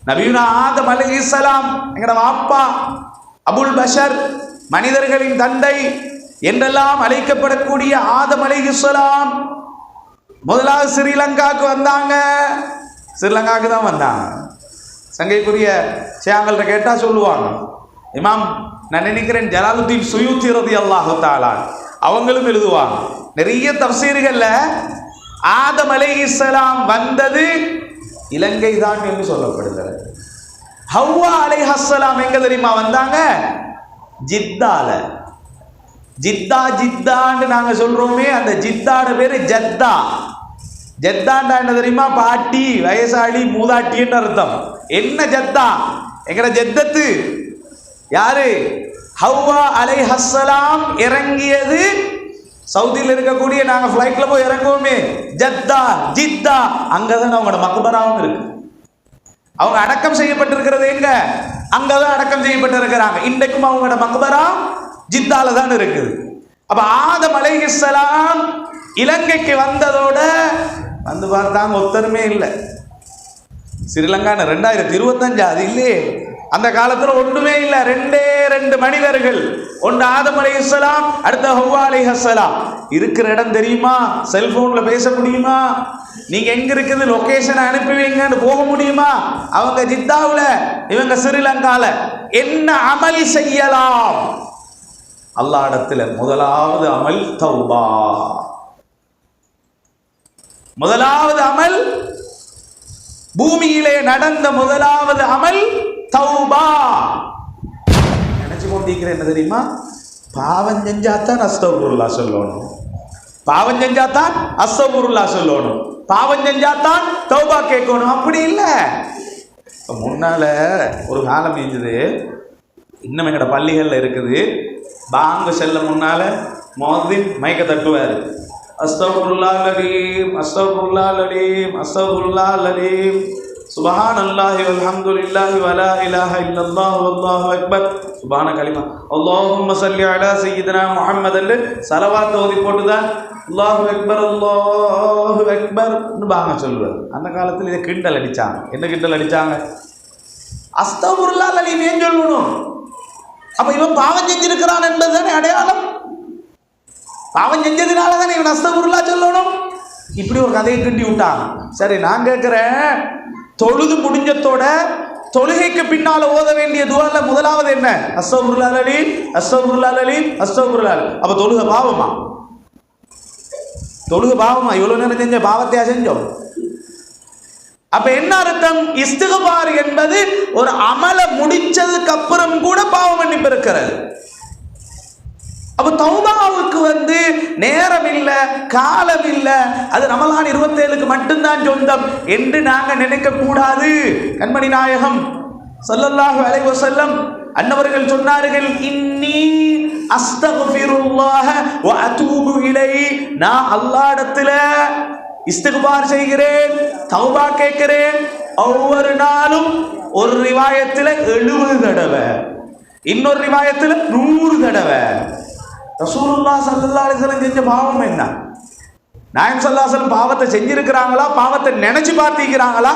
நபியுனா ஆதம் அலைஹிஸ்ஸலாம் எங்கட வாப்பா, அபுல் பஷர் மனிதர்களின் தந்தை என்றெல்லாம் அழைக்கப்படக்கூடிய ஆதம் அலைஹிஸ்ஸலாம் முதலாவது ஸ்ரீலங்காவுக்கு வந்தாங்க. ஸ்ரீலங்காவுக்கு தான் வந்தாங்க. சங்கைக்குரிய சேங்கள்கிட்ட கேட்டால் சொல்லுவாங்க. இமாம் நான் நினைக்கிறேன் ஜலாலுத்தீன் சுயூத்தி ரலியல்லாஹு தஆலா அவங்களும் எழுதுவாங்க. நிறைய தஃசீர்கள்ல ஆதம் அலைஹிஸ்ஸலாம் வந்தது இலங்கை தான் என்று சொல்லப்படுகிறது. ஹவ்வா அலைஹிஸ்ஸலாம் எங்க தெரியுமா வந்தாங்க? ஜித்தால. ஜித்தான்னு நாங்க சொல்றோமே, அந்த ஜித்தாட பேரு ஜத்தா. ஜத்தாண்டா என்ன தெரியுமா? பாட்டி, வயசாளி, மூதாட்டின்னு அர்த்தம். என்ன ஜத்தா? எங்கட ஜத்தத்து யாரு? ஹவ்வா அலைஹிஸ்ஸலாம் இறங்கியது சவுதியில் இருக்கக்கூடிய நாங்க ஃபிளைட்ல போய் இறங்குவோமே ஜித்தா, அங்கதான் அவங்களோட மக்பராவும் இருக்கு. அவங்க அடக்கம் செய்யப்பட்டிருக்கிறது எங்க? அங்கதான் அடக்கம் செய்யப்பட்டிருக்கிறாங்க. இன்றைக்கும் அவங்களோட மக்பரா ஜித்தால தான் இருக்குது. அப்ப ஆதம் அலைஹிஸ்ஸலாம் இலங்கைக்கு வந்ததோட வந்து பார்த்தாங்க, ஒத்தருமே இல்லை. ஸ்ரீலங்கான 2025 அது இல்லையே, அந்த காலத்துல ஒன்றுமே இல்லை. ரெண்டு மனிதர்கள், ஒன்று ஆதம் அலைஹிஸ்ஸலாம், அடுத்த ஹவ்வா அலைஹிஸ்ஸலாம். இருக்கிற இடம் தெரியுமா? செல்போன்ல பேச முடியுமா? நீங்க எங்க இருக்குது லொகேஷன் அனுப்புவீங்கன்னு போக முடியுமா? அவங்க ஜித்தாவுல, இவங்க ஸ்ரீலங்கால. என்ன அமல் செய்யலாம்? அல்லாஹ் இடத்துல முதலாவது அமல் தௌபா. முதலாவது அமல், பூமியிலே நடந்த முதலாவது அமல் தௌபா. நினைச்சு கொண்டிருக்கிற என்ன தெரியுமா? பாவம் செஞ்சாத்தான் அஸ்தக்ஃபிருல்லாஹ் சொல்லணும், பாவம் செஞ்சாத்தான் அஸ்தக்ஃபிருல்லாஹ் சொல்லணும், பாவம் செஞ்சாத்தான் தௌபா கேட்கணும். அப்படி இல்லை. முன்னால ஒரு காலம் இருந்தது, இன்னும் எங்கட பள்ளிகள்ல இருக்குது. பாங்கு செல்ல முன்னால முஅத்தின் மைக்க தட்டுவார். அஸ்தக்ஃபிருல்லாஹ் அலீம், அஸ்தக்ஃபிருல்லாஹ் அலீம், அஸ்தக்ஃபிருல்லாஹ் அலீம், சுப்ஹானல்லாஹி வல்ஹம்துலில்லாஹி வலா இலாஹா இல்லல்லாஹ் வல்லாஹு அக்பர், சுப்ஹான கலிமா, அல்லாஹும்ம ஸல்லி அலா சய்யிதினா முஹம்மதுன்னு ஸலவாத் ஓதி போட்டுதான் அல்லாஹு அக்பர் அல்லாஹு அக்பர்னு பாங்க சொல்லுவார். அந்த காலத்தில் இதை கிண்டல் அடிச்சாங்க. என்ன கிண்டல் அடிச்சாங்க? அஸ்தக்ஃபிருல்லாஹ் அலீம் ஏன் சொல்லணும்? அப்ப இவன் பாவம் செஞ்சிருக்கிறான் என்பதுதானே அடையாளம். பாவம் செஞ்சதுனால தானே இவன் அஸ்தக்ஃபிருல்லாஹ் சொல்லணும். இப்படி ஒரு கதையை கிண்டி விட்டாங்க. சரி, நான் கேட்கிறேன், தொழுது முடிஞ்சத்தோட தொழுகைக்கு பின்னால ஓத வேண்டிய துஆல முதலாவது என்ன? அஸ்தக்ஃபிருல்லாஹ் அலீம், அஸ்தக்ஃபிருல்லாஹ் அலீம், அஸ்தக்ஃபிருல்லாஹ். அப்ப தொழுக பாவமா? தொழுக பாவமா? இவ்வளவு நேரம் செஞ்ச பாவத்தையா செஞ்சோம்? அப்ப என்ன அர்த்தம்? இஸ்திக்பார் என்பது ஒரு அமல முடிச்சதுக்கு அப்புறம் கூட பாவ மன்னிப்பு இருக்கிறது. அப்ப தௌபாவுக்கு நேரம் இல்லை, காலம் இல்லை, அது ரமலான் 27க்கு மட்டும்தான் சொந்தம் என்று நாங்க நினைக்க கூடாது. கண்மணி நாயகம் ஸல்லல்லாஹு அலைஹி வஸல்லம் அன்னவர்கள் சொன்னார்கள், இன்னி அஸ்தக்ஃபிருல்லாஹ வ அதூபு இலைஹி, நான் அல்லாஹ்விடத்துல இஸ்திக்பார் செய்கிறேன், தௌபா கேட்கிறேன். ஒவ்வொரு நாளும் ஒரு ரிவாயத்தில் 70 தடவை, இன்னொரு ரிவாயத்தில் 100 தடவை. ரசூலுல்லாஹ் ஸல்லல்லாஹு அலைஹி வஸல்லம் செஞ்ச பாவம் என்ன? நாயகம் ஸல்லல்லாஹு அலைஹி வஸல்லம் பாவத்தை செஞ்சிருக்கிறாங்களா? பாவத்தை நினைச்சு பார்த்திருக்கிறாங்களா?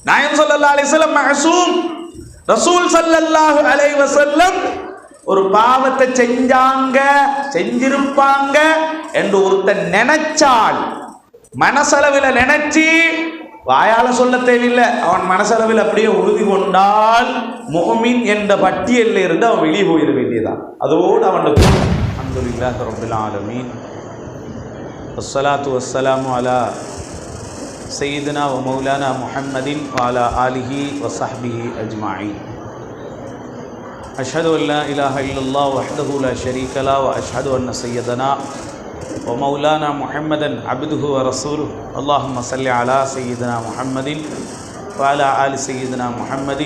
நாயகம் ஸல்லல்லாஹு அலைஹி வஸல்லம் மஅசூம். ரசூல் ஸல்லல்லாஹு அலைஹி வஸல்லம் ஒரு பாவத்தை செஞ்சிருப்பாங்க என்று ஒருத்தன் நினைச்சால், மனசளவில் நினைச்சு வாயால சொல்ல தேவையில்லை, அவன் மனசளவில் அப்படியே உறுதி கொண்டால் முஃமின் என்ற பட்டியலில் இருந்து அவன் வெளியே போயிட வேண்டியதான். அதோடு அவன் அல்ஹம்துலில்லாஹி ரப்பில் ஆலமீன், வஸ்ஸலாத்து வஸ்ஸலாமு அலா சய்யிதினா வ மௌலானா முஹம்மதின் வ அலா ஆலிஹி வ ஸஹ்பிஹி அஜ்மஈன். அஷ்ஹது அன் லா இலாஹா இல்லல்லாஹ் வஹ்தஹு லா ஷரீக லஹு வ அஷ்ஹது அன்ன சய்யிதனா ومولانا محمدا عبده ورسوله اللهم صل على سيدنا محمد وعلى آل سيدنا محمد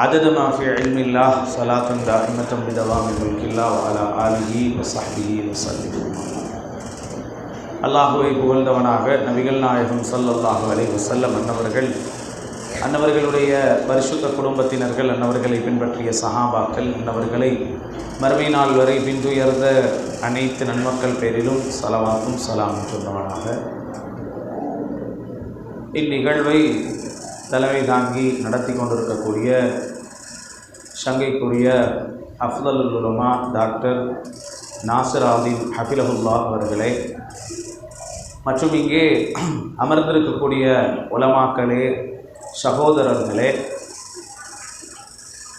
عدد ما في علم الله صلاة دائمة بدوام ملك الله وعلى آله وصحبه وسلم. அல்லாஹுவை புகழ்ந்தவனாக நபிகள் நாயகம் ஸல்லல்லாஹு அலைஹி வஸல்லம் அன்னவர்களுடைய பரிசுத்த குடும்பத்தினர்கள், அன்னவர்களை பின்பற்றிய சஹாபாக்கள், அன்னவர்களை மறுமை நாள் வரை பின்துயர்ந்த அனைத்து நன்மக்கள் பேரிலும் ஸலவாத்தும் ஸலாமும் சொன்னவனாக இந்நிகழ்வை தலைமை தாங்கி நடத்தி கொண்டிருக்கக்கூடிய சங்கைக்குரிய அஃதலுல் உலமா டாக்டர் நாசிர் ஆதீன் ஹஃபிலஹுல்லா அவர்களே, மற்றும் இங்கே அமர்ந்திருக்கக்கூடிய உலமாக்களே, சகோதரர்களே,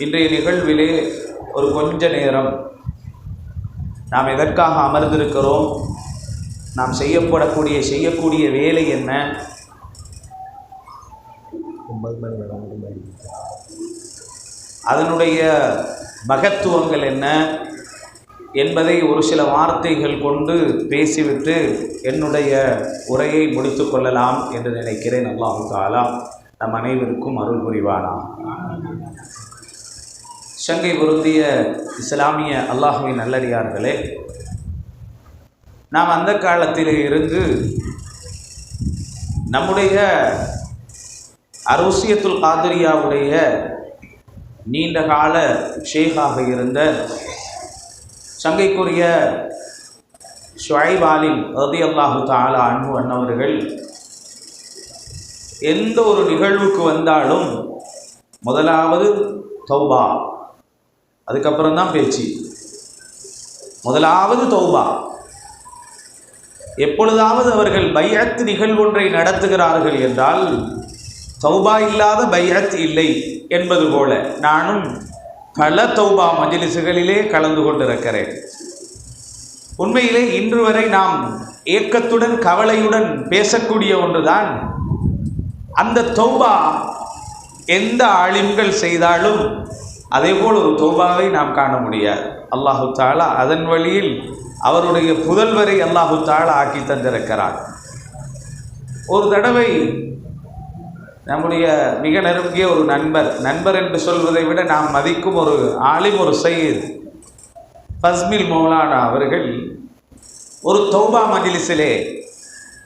இன்றைய நிகழ்விலே ஒரு கொஞ்ச நேரம் நாம் எதற்காக அமர்ந்திருக்கிறோம், நாம் செய்யக்கூடிய வேலை என்ன, அதனுடைய மகத்துவங்கள் என்ன என்பதை ஒரு சில வார்த்தைகள் கொண்டு பேசிவிட்டு என்னுடைய உரையை முடித்து கொள்ளலாம் என்று நினைக்கிறேன். அல்லாஹு தஆலா நம் அனைவருக்கும் அருள் புரிவானாம். சங்கை பொருந்திய இஸ்லாமிய அல்லாஹுவின் நல்லடியார்களே, நாம் அந்த காலத்திலே இருந்து நம்முடைய அரூசியத்துல் காதிரியாவுடைய நீண்ட கால ஷேகாக இருந்த சங்கைக்குரிய ஷுஐப் ஆலிம் ரலியல்லாஹு தஆலா அன்ஹு அன்னவர்கள் எந்த ஒரு நிகழ்வுக்கு வந்தாலும் முதலாவது தௌபா, அதுக்கப்புறம் தான் பேச்சு. முதலாவது தௌபா. எப்பொழுதாவது அவர்கள் பைஅத் நிகழ்வொன்றை நடத்துகிறார்கள் என்றால் தௌபா இல்லாத பைஅத் இல்லை என்பது போல நானும் பல தௌபா மஜ்லிஸுகளிலே கலந்து கொண்டிருக்கிறேன். உண்மையிலே இன்று வரை நாம் ஏக்கத்துடன் கவலையுடன் பேசக்கூடிய ஒன்றுதான், அந்த தௌபா எந்த ஆலிம்கள் செய்தாலும் அதேபோல் ஒரு தௌபாவை நாம் காண முடியாது. அல்லாஹு தஆலா அதன் வழியில் அவருடைய புதல்வரை அல்லாஹு தஆலா ஆக்கி தந்திருக்கிறார். ஒரு தடவை நம்முடைய மிக நெருங்கிய ஒரு நண்பர் என்று சொல்வதை விட நாம் மதிக்கும் ஒரு ஆலிம், ஒரு சையீத் ஃபஸ்மில் மௌலானா அவர்கள் ஒரு தௌபா மஜ்லிஸிலே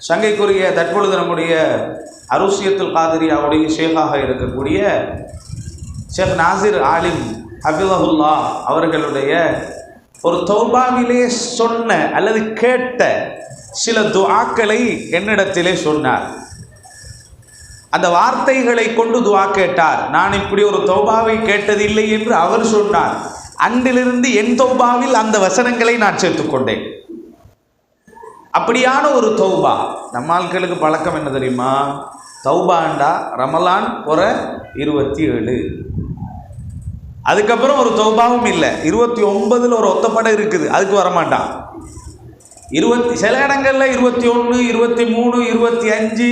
சங்கைக்குரிய தற்பொழுது நம்முடைய அரூசியத்துல் காதிரியாவுடைய ஷேகாக இருக்கக்கூடிய ஷேக் நாசிர் ஆலிம் ஹஃபிலஹுல்லா அவர்களுடைய ஒரு தௌபாவிலே சொன்ன அல்லது கேட்ட சில துஆக்களை என்னிடத்திலே சொன்னார். அந்த வார்த்தைகளை கொண்டு துஆ கேட்டார். நான் இப்படி ஒரு தௌபாவை கேட்டதில்லை என்று அவர் சொன்னார். அன்றிலிருந்து என் தௌபாவில் அந்த வசனங்களை நான் சேர்த்துக்கொண்டேன். அப்படியான ஒரு தௌபா. நம்ம ஆட்களுக்கு பழக்கம் என்ன தெரியுமா? தௌபாண்டா ரமலான் புற 27, அதுக்கப்புறம் ஒரு தௌபாவும் இல்லை. 29 ஒரு ஒத்தப்படம் இருக்குது, அதுக்கு வரமாட்டான். 20 சில இடங்களில் 21, 23, 25,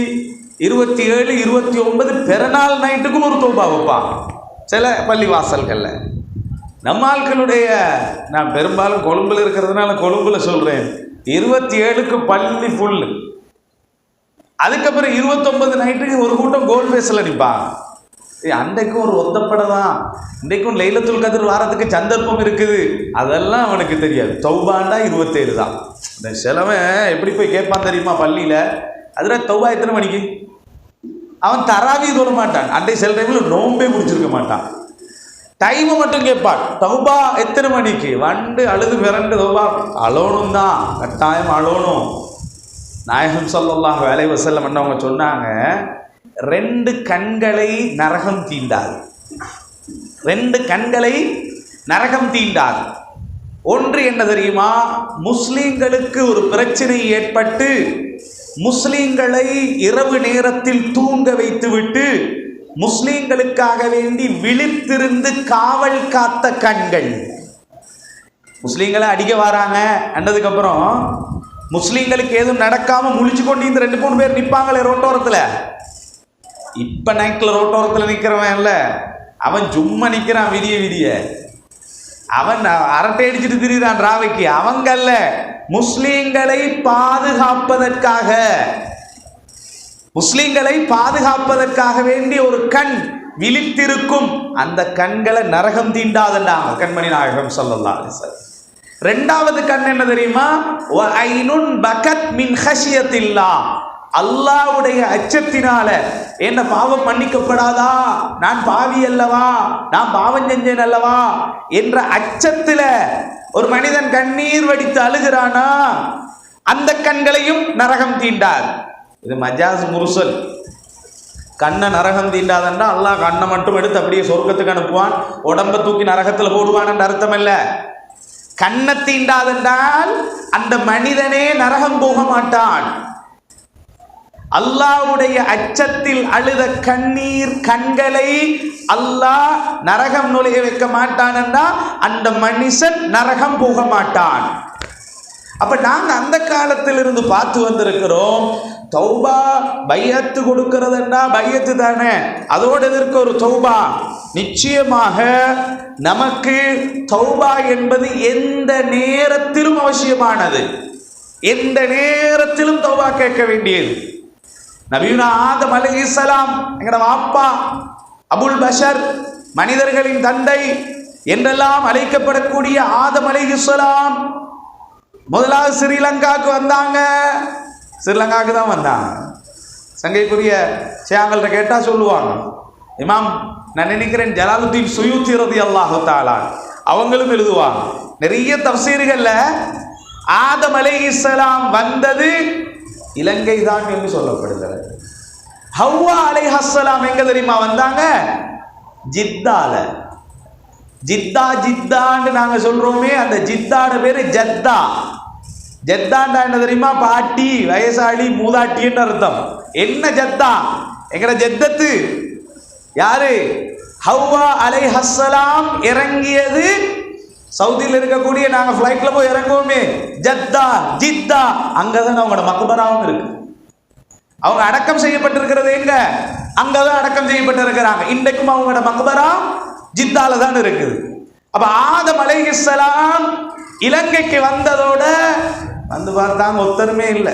27, 29 பிறநாள் நைட்டுக்கும் ஒரு தௌபா வைப்பான் சில பள்ளி வாசல்களில். நம்ம ஆட்களுடைய, நான் பெரும்பாலும் கொழும்பில் இருக்கிறதுனால கொழும்பில் சொல்கிறேன், 27க்கு பள்ளி ஃபுல்லு, அதுக்கப்புறம் 29 நைட்டுக்கு ஒரு கூட்டம் கோல் ஃபேஸில் நிற்பான். அன்றைக்கும் ஒரு ஒத்தப்படை தான், இன்றைக்கும் லைலத்துல் கத்ர் வாரத்துக்கு சந்தர்ப்பம் இருக்குது, அதெல்லாம் அவனுக்கு தெரியாது. தௌபாண்டா 27 தான். இந்த சிலவன் எப்படி போய் கேட்பான் தெரியுமா பள்ளியில், அதில் தௌபா எத்தனை மணிக்கு? அவன் தராவி தொழ மாட்டான், அன்றை சில டைமில் நோம்பே குடிச்சிருக்க மாட்டான், டைமை மட்டும் கேட்பான். தௌபா எத்தனை மணிக்கு? வண்டு அழுது பிறண்டு தௌபா அழணும் தான், கட்டாயம் அழணும். நாயகம் ஸல்லல்லாஹு அலைஹி வஸல்லம் அவங்க சொன்னாங்க, 2 கண்களை நரகம் தீண்டாது. 2 கண்களை நரகம் தீண்டாது. ஒன்று என்ன தெரியுமா? முஸ்லிம்களுக்கு ஒரு பிரச்சனை ஏற்பட்டு முஸ்லிம்களை இரவு நேரத்தில் தூங்க வைத்துவிட்டு முஸ்லிம்களுக்காக வேண்டி விழித்திருந்து காவல் காத்த கண்கள். முஸ்லிம்களை அடிக்க வராங்க அண்டதுக்கப்புறம் முஸ்லிம்களுக்கு எதுவும் நடக்காம முழிச்சு கொண்டு இந்த 2-3 பேர் நிற்பாங்களே ரோட்டோரத்தில். இப்போ நைட்டில் ரோட்டோரத்தில் நிற்கிறவன் இல்லை, அவன் சும்மா நிற்கிறான் விடிய அவன் அரட்டை அடிச்சுட்டு திரிகிறான் ராவைக்கு. அவங்கல்ல, முஸ்லிம்களை பாதுகாப்பதற்காக வேண்டி ஒரு கண் விழித்திருக்கும். அந்த கண்களை நரகம் தீண்டாதண்டாங்க கண்மணி நாயகம் ஸல்லல்லாஹு அலைஹி வஸல்லம். 2வது கண் என்ன தெரியுமா? வஐனுன் பகத் மின் ஹஷியத்தில்லாஹ். அல்லாஹ்வுடைய அச்சத்தினால, என்ன பாவம் மன்னிக்கப்படாதா, நான் பாவி அல்லவா, நான் பாவம் செஞ்சேன் அல்லவா என்ற அச்சத்தில் ஒரு மனிதன் கண்ணீர் வடித்து அழுகிறானா, அந்த கண்களையும் நரகம் தீண்டார். இது மஜாஸ் முர்சல். கண்ணை நரகம் தீண்டாதண்டா அல்லாஹ் கண்ணை மட்டும் எடுத்து அப்படியே சொர்க்கத்துக்கு அனுப்புவான், உடம்ப தூக்கி நரகத்தில் போடுவான் என்ற அர்த்தம் இல்ல. கண்ணை தீண்டாதென்றால் அந்த மனிதனே நரகம் போக மாட்டான். அல்லாஹ்வுடைய அச்சத்தில் அழுத கண்ணீர் கண்களை அல்லாஹ் நரகம் நுழைய வைக்க மாட்டான் என்றால் அந்த மனுஷன் நரகம் போக மாட்டான். அப்ப நாங்க அந்த காலத்திலிருந்து பார்த்து வந்திருக்கிறோம். தௌபா பையத்து கொடுக்கிறதுன்னா பையத்து தானே, அதோடு இதற்கு ஒரு தௌபா. நிச்சயமாக நமக்கு தௌபா என்பது எந்த நேரத்திலும் அவசியமானது, எந்த நேரத்திலும் தௌபா கேட்க வேண்டியது. நபியுனா ஆதம் அலைஹிஸ்ஸலாம் எங்கட வாப்பா, அபுல் பஷர் மனிதர்களின் தந்தை என்றெல்லாம் அழைக்கப்படக்கூடிய ஆதம் அலைஹிஸ்ஸலாம் முதலாவது ஸ்ரீலங்காவுக்கு வந்தாங்க. ஸ்ரீலங்காவுக்கு தான் வந்தாங்க. சங்கைக்குரிய சேங்கள்கிட்ட கேட்டால் சொல்லுவாங்க. இமாம் நான் நினைக்கிறேன் ஜலாலுத்தீன் சுயூத்தி ரலியல்லாஹு தஆலா அவங்களும் எழுதுவாங்க. நிறைய தஃசீர்கள்ல ஆதம் அலைஹிஸ்ஸலாம் வந்தது இலங்கை தான் என்று சொல்லப்படுகிறது. ஹவ்வா அலைஹிஸ்ஸலாம் எங்க தெரியுமா வந்தாங்க? ஜித்தால. ஜித்தான்னு நாங்க சொல்றோமே, அந்த ஜித்தாட பேரு ஜத்தா. ஜத்தாண்டா என்ன தெரியுமா? பாட்டி, வயசாளி, மூதாட்டின்னு அர்த்தம். என்ன ஜத்தா? எங்கட ஜத்தத்து யாரு? ஹவ்வா அலைஹிஸ்ஸலாம் இறங்கியது சவுதியில் இருக்கக்கூடிய நாங்க ஃபிளைட்ல போய் இறங்குவோமே ஜத்தா, ஜித்தா, அங்கதான் அவங்களோட மக்பராவும் இருக்கு. அவங்க அடக்கம் செய்யப்பட்டிருக்கிறது எங்க? அங்கதான் அடக்கம் செய்யப்பட்டிருக்கிறாங்க. இன்றைக்கும் அவங்களோட மக்பரா ஜித்தால தான் இருக்குது. அப்ப ஆதம் அலைஹிஸ்ஸலாம் இலங்கைக்கு வந்ததோட வந்து பார்த்தாங்க, ஒத்தருமே இல்லை.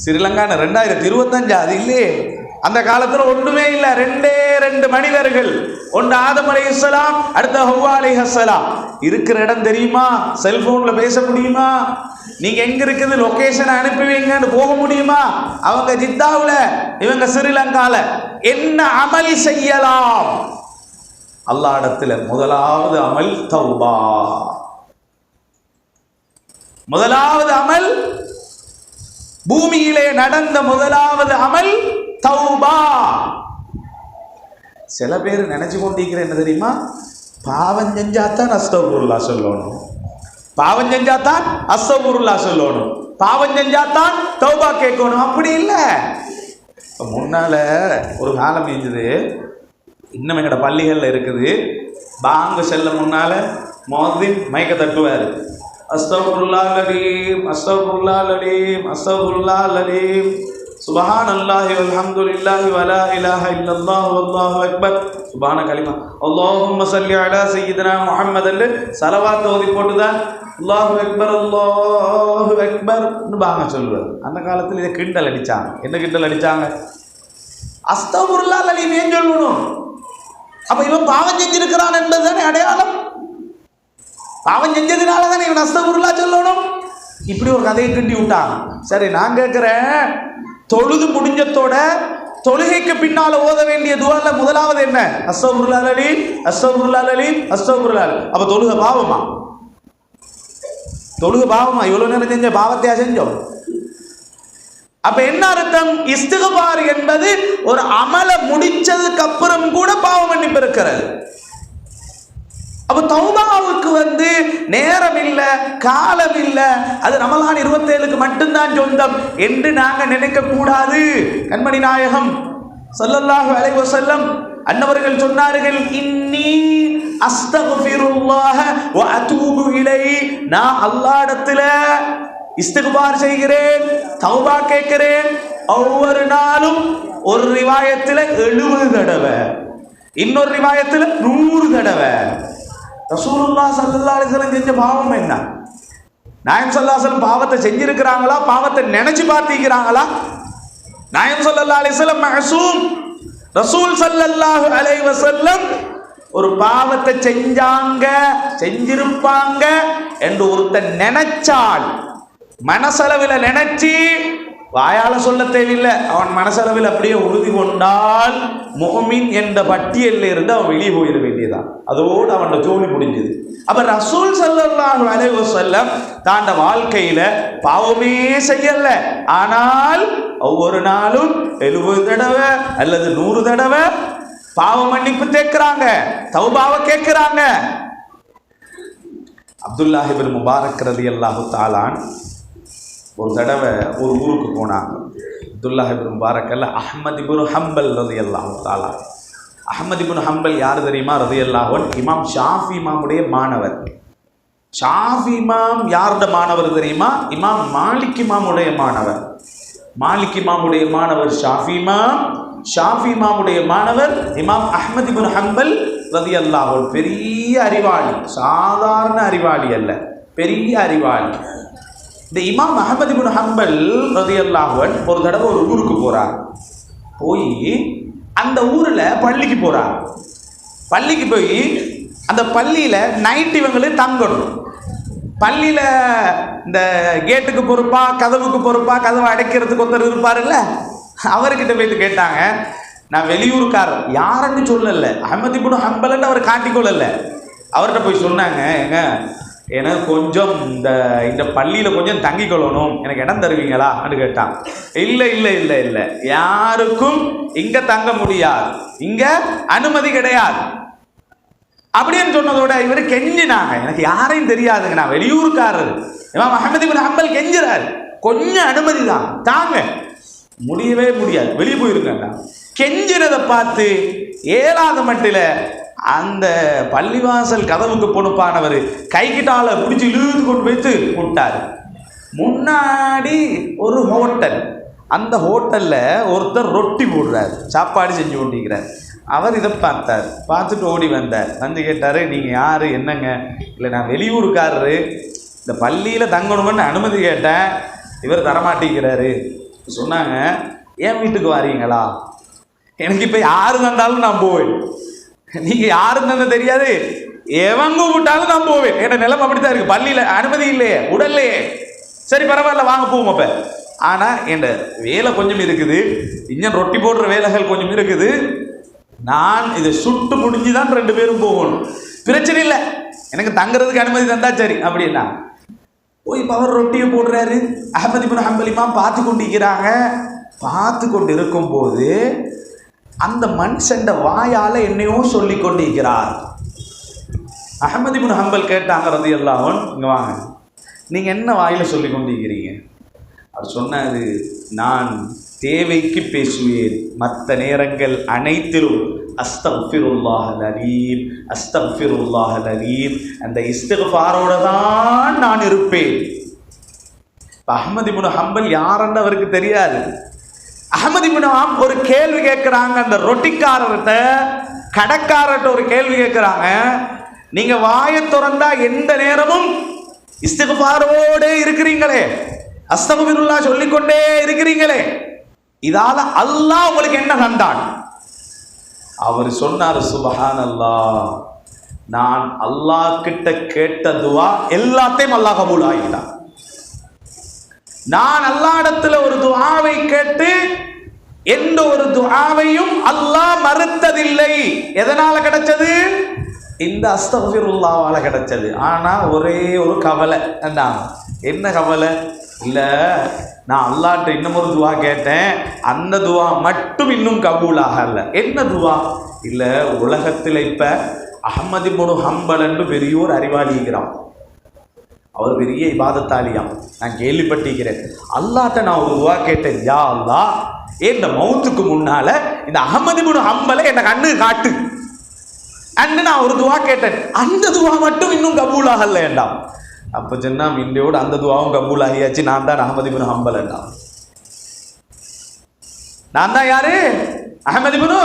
ஸ்ரீலங்கான 2025 அது இல்லையே, அந்த காலத்துல ஒன்றுமே இல்லை. ரெண்டு மனிதர்கள், ஒன்று ஆதம் அலைஹிஸ்ஸலாம், அடுத்த ஹவ்வா அலைஹிஸ்ஸலாம். இருக்கிற இடம் தெரியுமா? செல்போன்ல பேச முடியுமா? நீங்க எங்க இருக்குது லொகேஷன் அனுப்புவீங்கன்னு போக முடியுமா? அவங்க ஜித்தாவுல, இவங்க ஸ்ரீலங்கால. என்ன அமல் செய்யலாம்? அல்லாஹ் இடத்துல முதலாவது அமல் தௌபா. முதலாவது அமல், பூமியிலே நடந்த முதலாவது அமல் தௌபா. சில பேர் நினைச்சு கொண்டிருக்கிற என்ன தெரியுமா? பாவம் செஞ்சாத்தான் அஸ்தக்ஃபிருல்லாஹ் சொல்லணும், பாவம் செஞ்சாத்தான் அஸ்தக்ஃபிருல்லாஹ் சொல்லணும், பாவம் செஞ்சாத்தான் தௌபா கேட்கணும். அப்படி இல்லை. முன்னால ஒரு காலம் இருந்தது, இன்னும் எங்கட பள்ளிகள்ல இருக்குது. பாங்கு செல்ல முன்னால முஅத்தின் மைக்க தட்டுவார். அஸ்தக்ஃபிருல்லாஹ் அலீம், அஸ்தக்ஃபிருல்லாஹ் அலீம், அஸ்தக்ஃபிருல்லாஹ் அலீம், சுப்ஹானல்லாஹி வல்ஹம்துலில்லாஹி வலா இலாஹ இல்லல்லாஹ் வல்லாஹு அக்பர், சுப்ஹான கலிமா, அல்லாஹும்ம ஸல்லி அலா சய்யிதினா முஹம்மத் என்று ஸலவாத் ஓதி போட்டுதான் அல்லாஹு அக்பர் அல்லாஹு அக்பர்னு பாங்க சொல்லுவார். அந்த காலத்தில் இதை கிண்டல் அடிச்சாங்க. என்ன கிண்டல் அடிச்சாங்க? அஸ்தக்ஃபிருல்லாஹ் அலீம் ஏன் சொல்லணும்? அப்ப இவன் பாவம் செஞ்சிருக்கிறான் என்பதுதானே அடையாளம். பாவம் செஞ்சதுனால தானே இவன் அஸ்தக்ஃபிருல்லாஹ் சொல்லணும். இப்படி ஒரு கதையை கிண்டி விட்டாங்க. சரி, நான் கேட்கிறேன், தொழுது முடிஞ்சத்தோட தொழுகைக்கு பின்னால ஓத வேண்டிய துஆல முதலாவது என்ன? அஸ்தக்ஃபிருல்லாஹ் அலீம், அஸ்தக்ஃபிருல்லாஹ் அலீம், அஸ்தக்ஃபிருல்லாஹ். அப்ப தொழுக பாவமா? தொழுக பாவமா? இவ்வளவு நேரம் செஞ்ச பாவத்தையா செஞ்சோம்? அப்ப என்ன அர்த்தம்? இஸ்திக்பார் என்பது ஒரு அமல முடிச்சதுக்கு அப்புறம் கூட பாவம் மன்னிப்பு இருக்கிறது. அப்ப தௌபாவுக்கு நேரம் இல்ல, காலம் இல்ல, அது ரமலான் 27க்கு மட்டும்தான் சொந்தம் என்று நாங்க நினைக்க கூடாது. கண்மணி நாயகம் ஸல்லல்லாஹு அலைஹி வஸல்லம் அன்னவர்கள் சொன்னார்கள், இன்னி அஸ்தக்ஃபிருல்லாஹ வ அதூபு இலைஹி, நான் அல்லாஹ்விடத்துல இஸ்திக்பார் செய்கிறேன், தௌபா கேட்கிறேன். ஒவ்வொரு நாளும் ஒரு ரிவாயத்துல 70 தடவை, இன்னொரு ரிவாயத்துல 100 தடவை. ரசூலுல்லாஹ் ஸல்லல்லாஹு அலைஹி வஸல்லம் செஞ்ச பாவம் என்ன? நாயகம் ஸல்லல்லாஹு அலைஹி வஸல்லம் பாவத்தை செஞ்சிருக்கிறாங்களா? பாவத்தை நினைச்சு பார்த்திருக்கிறாங்களா? நாயகம் ஸல்லல்லாஹு அலைஹி வஸல்லம் மஅசூம். ரசூல் ஸல்லல்லாஹு அலைஹி வஸல்லம் ஒரு பாவத்தை செஞ்சிருப்பாங்க என்று ஒருத்தன் நினைச்சால், மனசளவில் நினைச்சு வாயால சொல்ல தேவையில்லை, அவன் மனசளவில் அப்படியே உறுதி கொண்டால் முஃமின் என்ற பட்டியலில் இருந்து அவன் வெளியே போயிட வேண்டியதான். அதோடு அவனோட ஜோலி முடிஞ்சது. அப்ப ரசூல் ஸல்லல்லாஹு அலைஹி வஸல்லம் தாண்ட வாழ்க்கையில பாவமே செய்யல, ஆனால் ஒவ்வொரு நாளும் 70 தடவை அல்லது 100 தடவை பாவ மன்னிப்பு கேட்கிறாங்க, தௌபாவை கேட்கிறாங்க. அப்துல்லாஹ் இப்னு முபாரக் ரலியல்லாஹு தஆலா ஒரு தடவை ஒரு ஊருக்கு போனாங்க. அப்துல்லாஹ் இப்னு முபாரக் அல்ல, அஹ்மத் இப்னு ஹம்பல் ரலியல்லாஹு தஆலா. அஹ்மத் இப்னு ஹம்பல் யார் தெரியுமா? ரலியல்லாஹு அன்ஹு இமாம் ஷாஃபி இமாமுடைய மாணவர். ஷாஃபி இமாம் யாரோட மாணவர் தெரியுமா? இமாம் மாலிக் இமாமுடைய மாணவர். மாலிக் இமாமுடைய மாணவர் ஷாஃபி இமாம், ஷாஃபி இமாமுடைய மாணவர் இமாம் அஹ்மத் இப்னு ஹம்பல் ரலியல்லாஹு அன்ஹு. பெரிய அறிவாளி, சாதாரண அறிவாளி அல்ல, பெரிய அறிவாளி. இந்த இமாம் அஹ்மத் இப்னு ஹம்பல் ரலியல்லாஹு அன்ஹு ஒரு தடவை ஒரு ஊருக்கு போறார். போய் அந்த ஊரில் பள்ளிக்கு போறார். பள்ளிக்கு போய் அந்த பள்ளியில் நைட் இவங்களுக்கு தங்கணும். பள்ளியில் இந்த கேட்டுக்கு பொறுப்பா, கதவுக்கு பொறுப்பா, கதவை அடைக்கிறதுக்கு ஒருத்தர் இருப்பாருல்ல, அவர்கிட்ட போயிட்டு கேட்டாங்க. நான் வெளியூருக்காரர், யாருன்னு சொல்லலை, அஹ்மத் இப்னு ஹம்பல்ன்னு அவர் காட்டிக்கொள்ளல. அவர்கிட்ட போய் சொன்னாங்க, ஏங்க எனக்கு கொஞ்சம் இந்த பள்ளியில் கொஞ்சம் தங்கிக்கொள்ளணும், எனக்கு இடம் தருவீங்களா அப்படின்னு கேட்டான். இல்லை இல்லை இல்லை இல்லை, யாருக்கும் இங்கே தங்க முடியாது, இங்கே அனுமதி கிடையாது அப்படின்னு சொன்னதோட இவர் கெஞ்சினாங்க. எனக்கு யாரையும் தெரியாதுங்க, நான் வெளியூருக்காரர். இமாம் அஹ்மத் இப்னு ஹம்பல் கெஞ்சுறாரு, கொஞ்சம் அனுமதி தான் தாங்க. முடியவே முடியாது, வெளியே போயிருங்க. கெஞ்சினதை பார்த்து 7வது மட்டில் அந்த பள்ளிவாசல் கதவுக்கு பொறுப்பானவர் கைக்கிட்டால பிடிச்சி இழுத்து கொண்டு வைத்து விட்டார். முன்னாடி ஒரு ஹோட்டல், அந்த ஹோட்டலில் ஒருத்தர் ரொட்டி போடுறார், சாப்பாடு செஞ்சு கொண்டிருக்கிறார். அவர் இதை பார்த்தார், பார்த்துட்டு ஓடி வந்தார். வந்து கேட்டார், நீங்கள் யார், என்னங்க? இல்லை நான் வெளியூருக்காரரு, இந்த பள்ளியில் தங்கணும்னு அனுமதி கேட்டேன், இவர் தரமாட்டேங்கிறாரு. சொன்னாங்க, என் வீட்டுக்கு வாரீங்களா? எனக்கு இப்போ யாரு தந்தாலும் நான் போவேன். நீங்கள் யாரு தந்த தெரியாது, எவங்க விட்டாலும் நான் போவேன். என் நிலைமை அப்படித்தான் இருக்குது. பள்ளியில் அனுமதி இல்லையே, உடல்லையே. சரி பரவாயில்ல, வாங்க போவோம். அப்போ ஆனால் என் வேலை கொஞ்சம் இருக்குது, இன்னும் ரொட்டி போடுற வேலைகள் கொஞ்சம் இருக்குது, நான் இதை சுட்டு முடிஞ்சு தான் 2 பேரும் போகணும். பிரச்சனை இல்லை, எனக்கு தங்குறதுக்கு அனுமதி தந்தா சரி அப்படின்னா போய் பவர் ரொட்டியை போடுறாரு. அஹ்மத் இப்னு ஹம்பல் இமாம் பார்த்து கொண்டிருக்கிறாங்க. பார்த்து கொண்டு இருக்கும்போது அந்த மனுஷன் வாயால் என்னையோ சொல்லி கொண்டிருக்கிறார். அஹ்மத் இப்னு ஹம்பல் கேட்டாங்க ரலியல்லாஹு அன்ஹு, இங்கே வாங்க, நீங்கள் என்ன வாயில் சொல்லி கொண்டிருக்கிறீங்க? அவர் சொன்னார், நான் தேவைக்கு பேசுவேன், மற்ற நேரங்கள் அனைத்திலும் அஸ்தக்ஃபிருல்லாஹல் அலீம், அஸ்தக்ஃபிருல்லாஹல் அலீம், அந்த இஸ்திக்ஃபாரோட தான் நான் இருப்பேன். அஹ்மத் இப்னு ஹம்பல் யாருன்னு அவருக்கு தெரியாது. அஹ்மத் இப்னு ஹம்பல் ஒரு கேள்வி கேட்குறாங்க, அந்த ரொட்டிக்காரர்கிட்ட, கடைக்காரர்கிட்ட ஒரு கேள்வி கேட்குறாங்க. நீங்க வாயை திறந்தா எந்த நேரமும் இஸ்திக்ஃபாரோடு இருக்கிறீங்களே, அஸ்தக்ஃபிருல்லாஹ் சொல்லிக்கொண்டே இருக்கிறீங்களே, இதால அல்லாஹ் உங்களுக்கு என்ன தந்தான்? அவர் சொன்னார், சுப்ஹானல்லாஹ், நான் அல்லாஹ் கிட்ட கேட்ட துவா எல்லாத்தையும் அல்லாஹ் கபூல் ஆகிட்டான். நான் அல்லாஹ்விடத்துல ஒரு துஆவை கேட்டு எந்த ஒரு துஆவையும் அல்லாஹ் மறுத்ததில்லை. எதனால கிடைச்சது? இந்த அஸ்தக்ஃபிருல்லாஹ்வால கிடைச்சது. ஆனா ஒரே ஒரு கவலை. என்ன கவலை? இல்லை, நான் அல்லாஹ்ட்ட இன்னும் ஒரு துவா கேட்டேன், அந்த துவா மட்டும் இன்னும் கபூலாகல. என்ன துவா? இல்லை, உலகத்தில் இப்போ அஹ்மத் இப்னு ஹம்பல் என்று பெரிய ஒரு அறிவாளிக்கிறான், அவர் பெரிய இபாதத்தாலியாம், நான் கேள்விப்பட்டிருக்கிறேன். அல்லாஹ்ட்ட நான் ஒரு துவா கேட்டேன், யா அல்லாஹ், இந்த மௌத்துக்கு முன்னால இந்த அஹ்மத் இப்னு ஹம்பலை என்ன கண்ணு காட்டு அன்று நான் ஒரு துவா கேட்டேன், அந்த துவா மட்டும் இன்னும் கபூலாகல வேண்டாம். அப்போ சொன்னா, இந்தியோட அந்த துவாவும் கபூல் ஆகியாச்சு, நான் தான் அஹ்மத் இப்னு ஹம்பல் என்றான். நான் தான் யாரு? அஹ்மத் இப்னு.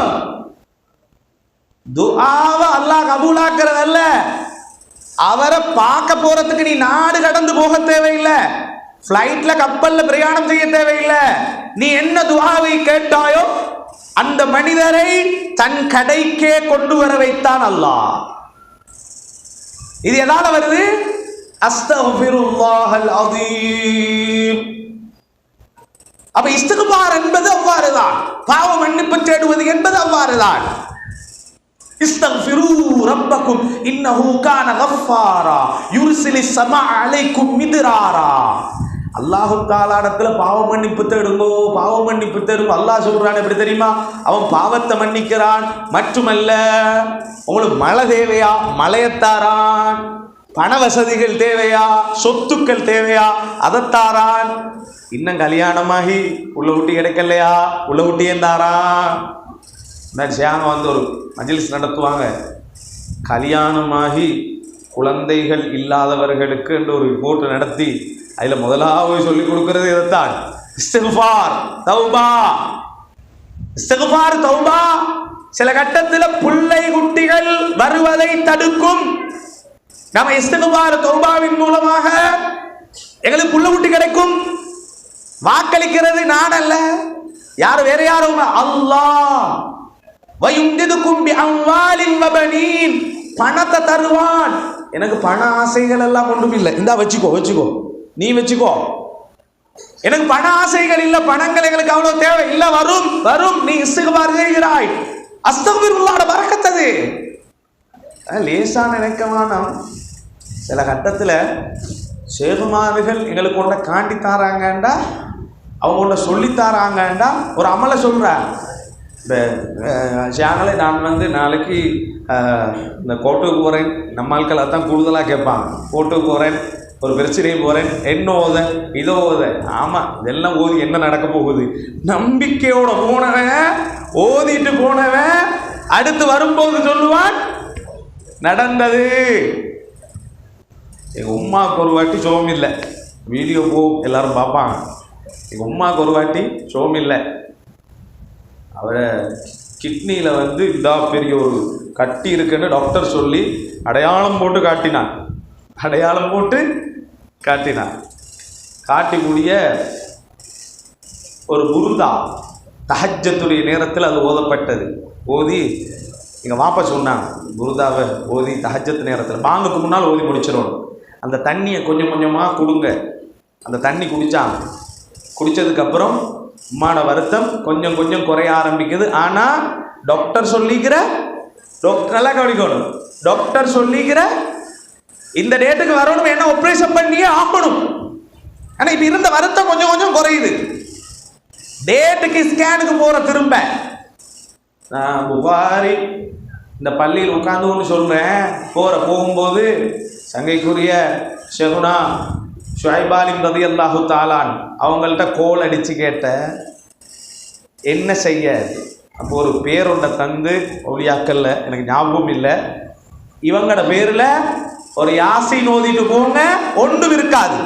துஆவை அல்லாஹ் கபூலாக்குறதல்ல, அவரை பார்க்க போறதுக்கு நீ நாடு கடந்து போக தேவையில்லை, ஃப்ளைட்ல கப்பல்ல பிரயாணம் செய்ய தேவையில்லை. நீ என்ன துஆவை கேட்டாயோ அந்த மனிதரை தன் கடைக்கே கொண்டு வர வைத்தான் அல்லாஹ். இது எதால வருது? அஸ்தக்ஃபிருல்லாஹல் அஸீம். அப்ப இஸ்திக்பார் என்பது அவ்வாறுதான், பாவ மன்னிப்பு தேடுவது என்பது அவ்வாறுதான். இஸ்தக்ஃபிரு ரப்பக்கும் இன்னஹு கான கஃபாரா யுர்சிலிஸ் ஸமா அலைக்கும் மித்ராரா. அல்லாஹு தாலாடத்துல பாவ மன்னிப்பு தேடுங்கோ, பாவ மன்னிப்பு தேடுங்கோ. அல்லாஹ் சொல்றான் எப்படி தெரியுமா? அவன் பாவத்தை மன்னிக்கிறான். மட்டுமல்ல, உங்களுக்கு மழை தேவையா, மழையத்தாரான். பண வசதிகள் தேவையா, சொத்துக்கள் தேவையா, அதைத்தாரான். இன்னும் கல்யாணமாகி உள்ள ஊட்டி கிடைக்கலையா, உள்ள ஊட்டியே தாரான். சேங்க வந்து ஒரு மஜ்லிஸ் நடத்துவாங்க. கல்யாணமாகி குழந்தைகள் இல்லாதவர்களுக்கு என்று ஒரு ரிப்போர்ட் நடத்தி அதில் முதலாவது சொல்லிக் கொடுக்கிறது இதைத்தான், இஸ்திக்ஃபார் தௌபா. இஸ்திக்ஃபார் தௌபா சில கட்டத்தில் பிள்ளை குட்டிகள் வருவதை தடுக்கும். நம்ம இஸ்திக்ஃபார் தௌபாவின் மூலமாக எங்களுக்கு புள்ள குட்டி கிடைக்கும். வாக்களிக்கிறது நான் அல்ல, யார் வேற யாரும், அல்லாஹ். வயும்திதுக்கும் பிஅம்வாலின் வபனீன், பணத்தை தருவான். எனக்கு பண ஆசைகள் எல்லாம் ஒன்றும் இல்லை, இந்தா வச்சுக்கோ, நீ வச்சுக்கோ. எனக்கு பண ஆசைகள் இல்லை, பணங்கள் எங்களுக்கு அவ்வளவு தேவை இல்லை. வரும் நீ இஸ்திக்பார் செய்கிறாய். அஸ்தக்ஃபிருல்லாஹ் பரக்கத்தது லேசா நினைக்கமான. சில கட்டத்தில் சேகுமார்கள் எங்களுக்கு ஒன்றை காட்டி தாராங்கண்டா, அவங்க ஒன்றை சொல்லித்தாராங்கண்டா. ஒரு அமலை சொல்கிறேன், இந்த சேனலை நான் வந்து நாளைக்கு இந்த கோட்டுக்கு போகிறேன். நம்ம ஆட்கள் அதான் கூடுதலாக கேட்பாங்க. கோட்டுக்கு போகிறேன், ஒரு பிரச்சனையும் போகிறேன், என்ன ஓத, இதோ ஓத. ஆமாம், இதெல்லாம் ஓதி என்ன நடக்க போகுது? நம்பிக்கையோட போனவன், ஓதிட்டு போனவன் அடுத்து வரும்போது சொல்லுவான் நடந்தது. எங்கள் உமாவுக்கு ஒரு வாட்டி சோம் இல்லை, வீடியோ எல்லாரும் பார்ப்பாங்க. எங்கள் உமாவுக்கு ஒரு வாட்டி சோம் இல்லை. அவரை கிட்னியில் வந்து இதா பெரிய ஒரு கட்டி இருக்குன்னு டாக்டர் சொல்லி அடையாளம் போட்டு காட்டினான். காட்டி முடிய ஒரு புருதா தஹஜ்ஜத்துடைய நேரத்தில் அது ஓதப்பட்டது. ஓதி எங்கள் வாப்பா சொன்னாங்க, புருதாவை ஓதி தஹஜ்ஜத் நேரத்தில் பாங்குக்கு முன்னால் ஓதி முடிச்சிடணும். அந்த தண்ணியை கொஞ்சம் கொஞ்சமாக கொடுங்க. அந்த தண்ணி குடித்ததுக்கப்புறம் உம்மாட வருத்தம் கொஞ்சம் கொஞ்சம் குறைய ஆரம்பிக்குது. ஆனால் டாக்டர் நல்லா கவனிக்கணும், டாக்டர் சொல்லிக்கிற இந்த டேட்டுக்கு வரணும், என்ன ஆப்ரேஷன் பண்ணியே ஆகணும். ஆனால் இப்போ இருந்த வருத்தம் கொஞ்சம் கொஞ்சம் குறையுது. டேட்டுக்கு ஸ்கேனுக்கு போகிற திரும்ப நான் புகாரி இந்த பள்ளியில் உட்காந்து ஒன்று சொல்கிறேன். போகும்போது சங்கைக்குரிய ஷெகுனா ஷுஐபாலிம் ரலியல்லாஹு தஆலான் அவங்கள்ட்ட கோல் அடித்து கேட்ட என்ன செய்ய. அப்போ ஒரு பேரொண்ட தந்து ஒளியாக்கல்ல, எனக்கு ஞாபகம் இல்லை, இவங்களோட பேரில் ஒரு யாசீன் ஓதிட்டு போங்க, ஒன்றும் இருக்காது.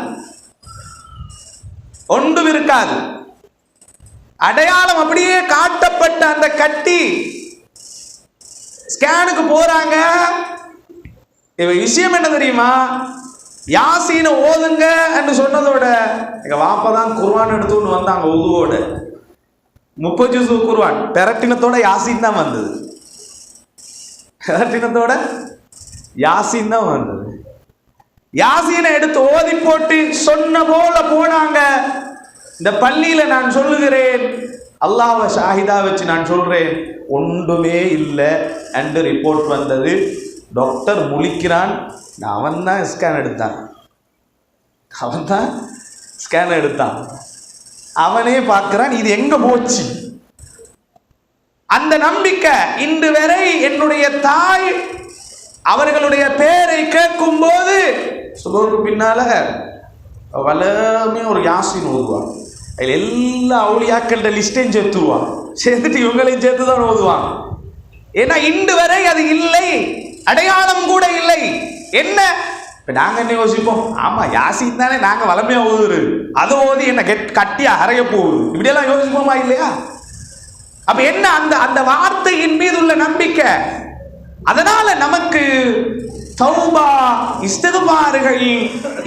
அடையாளம் அப்படியே காட்டப்பட்ட அந்த கட்டி ஸ்கேனுக்கு போறாங்க. விஷயம் என்ன தெரியுமா? யாசீனை ஓதுங்க என்று சொன்னதோட எங்க வாப்பா தான் குர்ஆன் எடுத்துன்னு வந்தாங்க. உதுவோட 30 ஜுஸ் குர்ஆன் பெரட்டினத்தோட யாசீன் தான் வந்தது. யாசீனை எடுத்து ஓதி போட்டு சொன்ன போல போனாங்க. இந்த பள்ளியில நான் சொல்லுகிறேன், அல்லாஹ்வை ஷாஹிதா வச்சு நான் சொல்றேன், ஒன்றுமே இல்லை என்று ரிப்போர்ட் வந்தது. டாக்டர் முழிக்கிறான். அவன் தான் ஸ்கேன் எடுத்தான். அவனே பார்க்கிறான், இது எங்க போச்சு? அந்த நம்பிக்கை இன்று வரை என்னுடைய தாய் அவர்களுடைய பேரை கேட்கும் போது சுபருக்கு பின்னால வல்லமே ஒரு யாசீன் ஓதுவான். அதில் எல்லா அவுலியாக்கள லிஸ்டையும் சேர்த்துட்டு இவங்களையும் சேர்த்து தான் ஓதுவான். ஏன்னா இன்று வரை அது இல்லை, அடையாளம் கூட இல்லை. என்ன இப்போ நாங்கள் என்ன யோசிப்போம்? ஆமாம், யாசீன் தானே நாங்கள் வளமையாக ஓதுரு, அதை ஓதி என்ன கட்டியா அறைய போகுது, இப்படியெல்லாம் யோசிப்போமா இல்லையா? அப்ப என்ன அந்த வார்த்தையின் மீது உள்ள நம்பிக்கை. அதனால நமக்கு தௌபா, இஸ்திக்பார்கள்,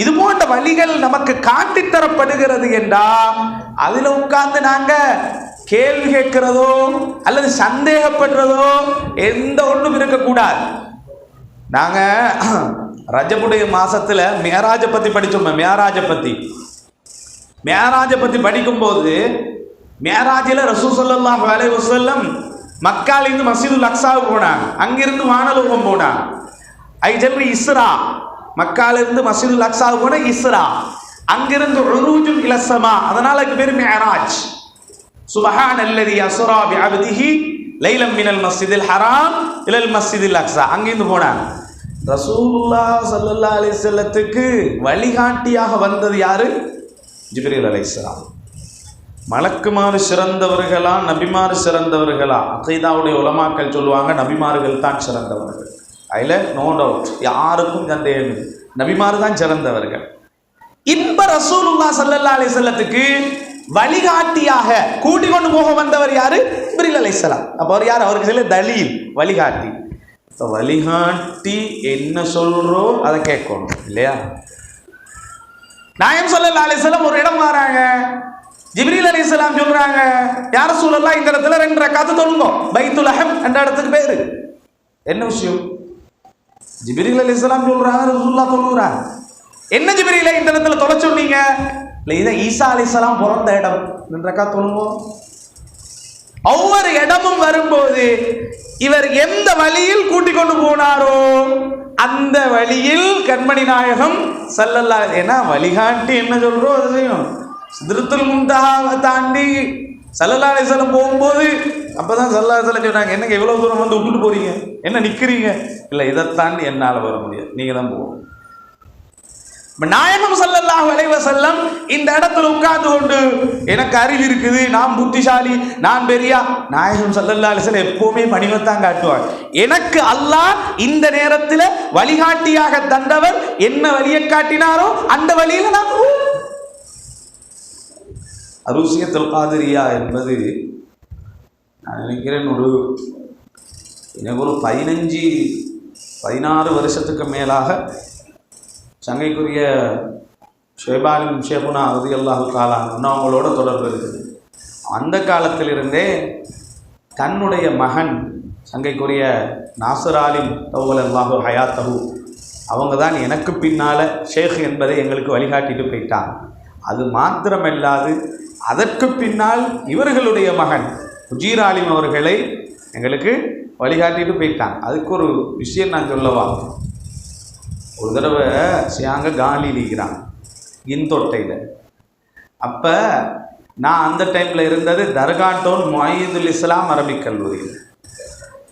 இது போன்ற வழிகள் நமக்கு காட்டித்தரப்படுகிறது என்றா அதுல உட்கார்ந்து நாங்க கேள்வி கேட்கிறதோ அல்லது சந்தேகப்படுறதோ எந்த ஒன்றும் இருக்கக்கூடாது. நாங்க ரஜபுடைய மாசத்துல மேராஜை பத்தி படிச்சோம். மேராஜை பத்தி படிக்கும்போது மேராஜில் ரசூல் ஸல்லல்லாஹு அலைஹி வஸல்லம் மக்காலிருந்து மஸ்ஜிதுல் அக்ஸாவுக்கு போனாங்க, அங்கிருந்து வானலோகம் போனாங்க. ஐ ஜல்ரி இஸ்ரா, மக்காலிருந்து மஸ்ஜிதுல் அக்ஸாவுக்கு போன இஸ்ரா. அங்கிருந்து உரூஜுன் இலஸ்ஸமா, அதனால அதுக்கு பேர் மிஅராஜ். சுப்ஹானல்லதி அஸ்ரா பிஅப்திஹி லைலம் மினல் மஸ்ஜிதில் ஹராம் இலல் மஸ்ஜிதில் அக்ஸா. அங்கிருந்து போனாங்க. ரசூலுல்லாஹ் ஸல்லல்லாஹு அலைஹி வஸல்லத்துக்கு வழிகாட்டியாக வந்தது யாரு? ஜிப்ரீல் அலைஹிஸ்ஸலாம். மலக்குமாறு சிறந்தவர்களா நபிமாறு சிறந்தவர்களா? அகீதாவுடைய உலமாக்கள் சொல்லுவாங்க நபிமார்கள் தான் சிறந்தவர்கள். அதில் நோ டவுட், யாருக்கும் சந்தேகம் இல்லை, நபிமாறு தான் சிறந்தவர்கள். இப்ப ரசூலுல்லாஹ் ஸல்லல்லாஹு அலைஹி வஸல்லத்துக்கு வழிகாட்டியாக கூட்டிக் கொண்டு போக வந்தவர் யாரு? ஜிப்ரீல் அலைஹிஸ்ஸலாம். அப்போ அவர் யார்? அவருக்கு சில தலீல், வழிகாட்டி. வழிகாட்டி என்ன சொல்றோ அதை கேட்கணும் இல்லையா? நாயகம் ஸல்லல்லாஹு அலைஹி வஸல்லம் ஒரு இடம் வராங்க. ஜிப்ரீல் அலைஹிஸ்ஸலாம் சொல்றாங்க, யா ரசூலல்லாஹ் இந்த இடத்துல 2 ரக்காத் தொழுங்க. பைத்துல் அஹம் என்ற இடத்துக்கு பேரு. என்ன விஷயம்? ஜிப்ரீல் அலைஹிஸ்ஸலாம் சொல்றாங்க, ரசூலுல்லாஹ் தொழுறாங்க. என்ன ஜிப்ரீலே இந்த இடத்துல தொலை சொன்னீங்க? இல்லை, இதை ஈசா அலைஹிஸ்ஸலாம் பிறந்த இடம், 2 ரக்காத் தொழுங்க. ஒவ்வொரு இடமும் வரும்போது இவர் எந்த வழியில் கூட்டிக் கொண்டு போனாரோ அந்த வழியில் கண்மணி நாயகம் ஸல்லல்லாஹு அலைஹி, ஏன்னா வழிகாட்டி என்ன சொல்றோம் அதை செய்யும். சித்ரத்துல் முன்தஹாவை தாண்டி ஸல்லல்லாஹு அலைஹி வஸல்லம் போகும்போது அப்பதான் ஸல்லல்லாஹு அலைஹி வஸல்லம் சொன்னாங்க, என்னங்க இவ்வளவு தூரம் வந்து விட்டுட்டு போறீங்க, என்ன நிக்கிறீங்க? இல்லை, இதை தாண்டி என்னால் வர முடியாது, நீங்க தான் போகணும். நாயகம் ஸல்லல்லாஹு அலைஹி வஸல்லம் இந்த இடத்துல உட்கார்ந்து கொண்டு எனக்கு அறிவு இருக்குது, நான் புத்திசாலி, நான் பெரியா. நாயகம் ஸல்லல்லாஹு அலைஹி வஸல்லம் எப்பவுமே பணிவைத்தான் காட்டுவார். எனக்கு அல்லாஹ் இந்த நேரத்தில் வழிகாட்டியாக தந்தவர் என்ன வழியை காட்டினாரோ அந்த வழியில நான் அரூசியத்துல் காதிரியா என்பது நான் நினைக்கிறேன் எனக்கு ஒரு 15-16 வருஷத்துக்கு மேலாக சங்கைக்குரிய ஷேபாலிம் ஷேகுனா ரலியல்லாஹு தஆலா அவங்களோட தொடர்பு இருக்குது. அந்த காலத்திலிருந்தே தன்னுடைய மகன் சங்கைக்குரிய நாசர் ஆலிம் தௌவலல்லாஹு ஹயாத்தஹு அவங்க தான் எனக்கு பின்னால் ஷேக் என்பதை எங்களுக்கு வழிகாட்டிட்டு போயிட்டாங்க. அது மாத்திரமல்லாது அதற்கு பின்னால் இவர்களுடைய மகன் உஜீர் ஆலிம் அவர்களை எங்களுக்கு வழிகாட்டிட்டு போயிட்டாங்க. அதுக்கு ஒரு விஷயம் நான் சொல்லவா. ஒரு தடவை சியாங்க காலி இருக்கிறாங்க இந்தொட்டையில். அப்போ நான் அந்த டைமில் இருந்தது தர்காட்டோன் மொய்துல் இஸ்லாம் அரபிக் கல்லூரியில்.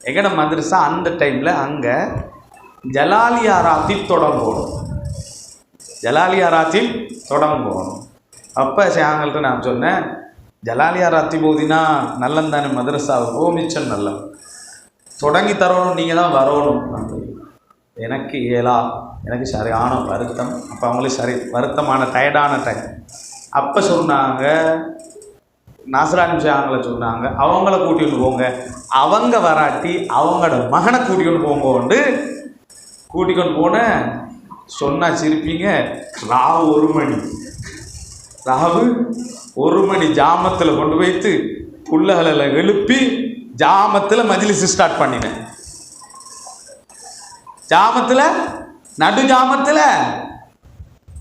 எங்கட மதரசா அந்த டைமில் அங்கே ஜலாலியா ராத்திப் தொடங்கணும். ஜலாலியா ராத்திப் தொடங்கணும். அப்போ சியாங்கள்கிட்ட நான் சொன்னேன், ஜலாலியா ராத்திப் போதினா நல்லந்தானே மதரசாவுக்கு மிச்சம் நல்ல தொடங்கி தரணும், நீங்கள் தான் வரணும். எனக்கு எனக்கு சரியான வருத்தம். அப்போ அவங்களுக்கு சரி வருத்தமான டயர்டான டைம். அப்போ சொன்னாங்க, நாசராணி ஷாங்களை சொன்னாங்க, அவங்கள கூட்டிகிட்டு போங்க, அவங்க வராட்டி அவங்களோட மகனை கூட்டிகிட்டு போங்கோண்டு கூட்டிகிட்டு போனேன். சொன்னால் சிரிப்பீங்க, ராவு 1 மணி ஜாமத்தில் கொண்டு வைத்து புள்ளகளை எழுப்பி ஜாமத்தில் மஜ்லிஸ் ஸ்டார்ட் பண்ணினேன். ஜாமத்தில் நடு ஜாமத்தில்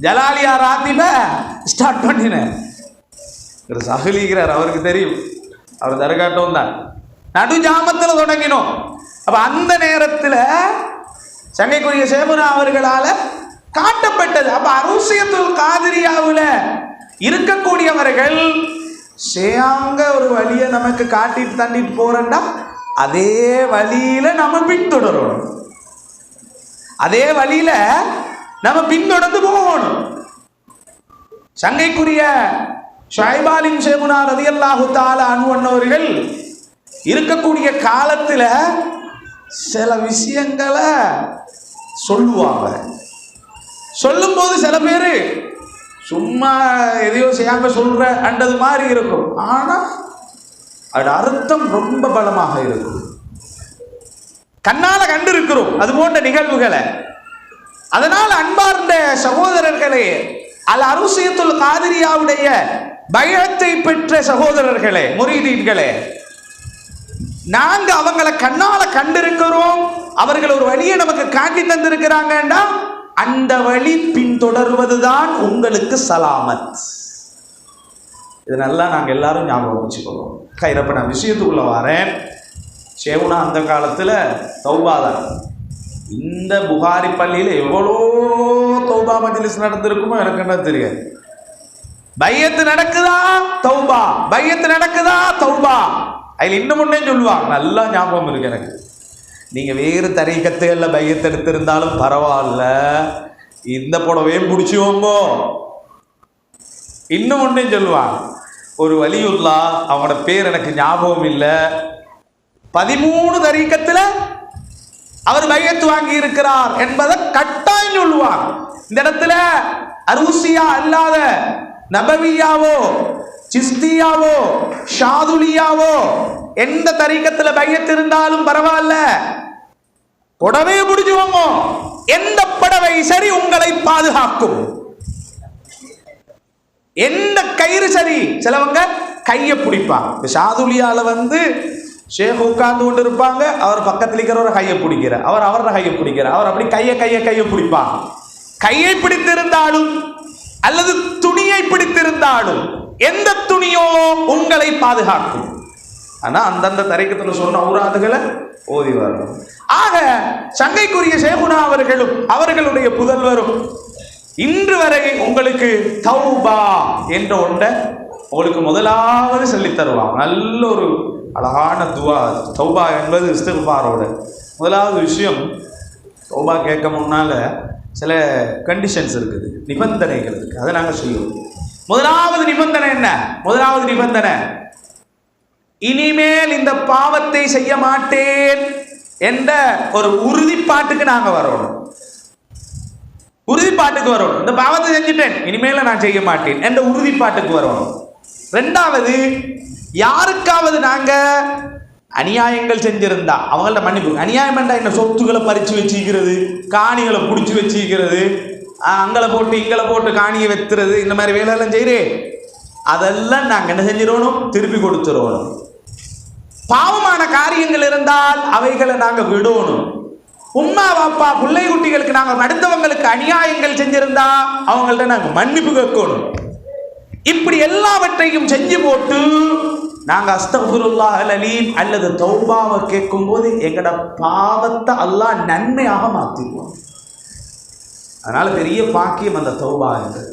ஜலாலியா ராத்திப ஸ்டார்ட் பண்ணினேன். சஹலிக்கிறார், அவருக்கு தெரியும், அவர் தர்காட்டம் தான். நடு ஜாமத்தில் தொடங்கினோம். அப்போ அந்த நேரத்தில் சங்கைக்குரிய சேமுனா அவர்களால் காட்டப்பட்டது. அப்போ அரூசியத்துல் காதிரியாவில் இருக்கக்கூடியவர்கள் சேயாங்க ஒரு வழியை நமக்கு காட்டிட்டு தண்டிட்டு போறேன்டா, அதே வழியில நம்ம பின்தொடரணும், அதே வழியில நம்ம பின்தொடர்ந்து போகணும். சங்கைக்குரிய ஷுஐபாலின் ஷேகுனா ரலியல்லாஹு தஆலா அன்ஹு அவர்கள் இருக்கக்கூடிய காலத்தில் சில விஷயங்களை சொல்லுவாங்க. சொல்லும்போது சில பேர் சும்மா எதையோ செய்யாம சொல்ற அண்டது மாதிரி இருக்கும், ஆனால் அதோட அர்த்தம் ரொம்ப பலமாக இருக்கும். கண்ணால கண்டிருக்கிறோம் அது போன்ற நிகழ்வுகளை. அதனால் அன்பார்ந்த சகோதரர்களே, அல் அரூசியத்துல் காதிரியாவுடைய பைஅத்தை பெற்ற சகோதரர்களே, முரீதீன்களே, நாங்க அவங்களை கண்ணால கண்டிருக்கிறோம், அவர்கள் ஒரு வழியை நமக்கு காட்டி தந்திருக்கிறாங்கன்னா அந்த வழி பின்தொடர்வதுதான் உங்களுக்கு சலாமத். இது நல்லா நாங்கள் எல்லாரும் ஞாபகம் வச்சுக்கொள்வோம். கைரப்ப நான் விஷயத்துக்குள்ள வரேன். ஷேகுனா அந்த காலத்தில் தௌபாதான். இந்த புகாரி பள்ளியில் எவ்வளோ தௌபா மஜ்லிஸ் நடந்திருக்குமோ எனக்கு என்ன தெரியாது. பையத்து நடக்குதா தௌபா, பையத்து நடக்குதா தௌபா. அதில் இன்னும் ஒன்னே சொல்லுவாங்க, நல்லா ஞாபகம் இருக்கு எனக்கு. நீங்க வேறு தரீக்கத்துகள்ல பையத்து எடுத்திருந்தாலும் பரவாயில்ல, இந்த புடவையும் பிடிச்சுவோங்கோ. இன்னும் ஒன்னே சொல்லுவாங்க, ஒரு வலியுல்லா, அவனோட பேர் எனக்கு ஞாபகம் இல்லை, 13 தரீக்கத்துல அவர் பையத்து வாங்கி இருக்கிறார் என்பதை கட்டாயம் சொல்லுவாங்க. இந்த இடத்துல அரூசியா அல்லாத நபவியாவோ சிஸ்தியாவோ ஷாதுலியாவோ எந்த தரீக்கத்துல பையத்து இருந்தாலும் பரவாயில்ல, புடவையை பிடிச்சுவோங்க. எந்த புடவை சரி உங்களை பாதுகாக்கும், எந்த கயிறு சரி. சிலவங்க கையை பிடிப்பாங்க. ஷாதுலியால ஷேக் உட்கார்ந்து கொண்டு இருப்பாங்க, அவர் பக்கத்தில் இருக்கிறவரை கையை பிடிக்கிறார், அவரோட கையை பிடிக்கிறார், அவர் அப்படி கையை பிடிப்பாங்க. கையை பிடித்திருந்தாலும் அல்லது துணியை பிடித்திருந்தாலும் எந்த துணியோ உங்களை பாதுகாக்கும். ஆனா அந்தந்த தரைக்கத்தில் சொன்ன ஊராதுகளை ஓதி வரணும். ஆக சங்கைக்குரிய ஷேகுனா அவர்களும் அவர்களுடைய புதல்வரும் இன்று வரை உங்களுக்கு தௌபா என்ற ஒன்றை உங்களுக்கு முதலாவது சொல்லித் தருவாங்க. நல்ல ஒரு அழகான துவா. தௌபா என்பது இஸ்திக்ஃபாரோட முதலாவது விஷயம். தௌபா கேட்க முன்னால சில கண்டிஷன்ஸ் இருக்குது, நிபந்தனைகள் இருக்குது, அதை நாங்கள் செய்வோம். முதலாவது நிபந்தனை என்ன? முதலாவது நிபந்தனை, இனிமேல் இந்த பாவத்தை செய்ய மாட்டேன் என்ற ஒரு உறுதிப்பாட்டுக்கு நாங்கள் வரணும். உறுதிப்பாட்டுக்கு வரணும். இந்த பாவத்தை செஞ்சுட்டேன், இனிமேல நான் செய்ய மாட்டேன் என்ற உறுதிப்பாட்டுக்கு வரணும். ரெண்டாவது, யாருக்காவது நாங்க அநியாயங்கள் செஞ்சிருந்தா அவங்கள்ட்ட மன்னிப்பு. அநியாயம் என்றா என்ன? சொத்துக்களை பறிச்சு வச்சுக்கிறது, காணிகளை பிடிச்சி வச்சுக்கிறது, அங்களை போட்டு இங்களை போட்டு காணியை வைத்துறது, இந்த மாதிரி வேலையெல்லாம் செய்கிறே, அதெல்லாம் நாங்கள் என்ன செஞ்சிடணும்? திருப்பி கொடுத்துடணும். பாவமான காரியங்கள் இருந்தால் அவைகளை நாங்கள் விடணும். உம்மா பாப்பா பிள்ளை குட்டிகளுக்கு நாங்கள் அடுத்தவங்களுக்கு அநியாயங்கள் செஞ்சிருந்தா அவங்கள்ட்ட நாங்கள் மன்னிப்பு கேட்கணும். இப்படி எல்லாவற்றையும் செஞ்சு போட்டு நாங்கள் அஸ்தக்ஃபிருல்லாஹ் அல்-அலீம் அல்லது தௌபாவை கேட்கும் போது எங்கட பாவத்தை அல்லாஹ் நன்மையாக மாற்றிடுவோம். அதனால பெரிய பாக்கியம் அந்த தௌபா என்றது.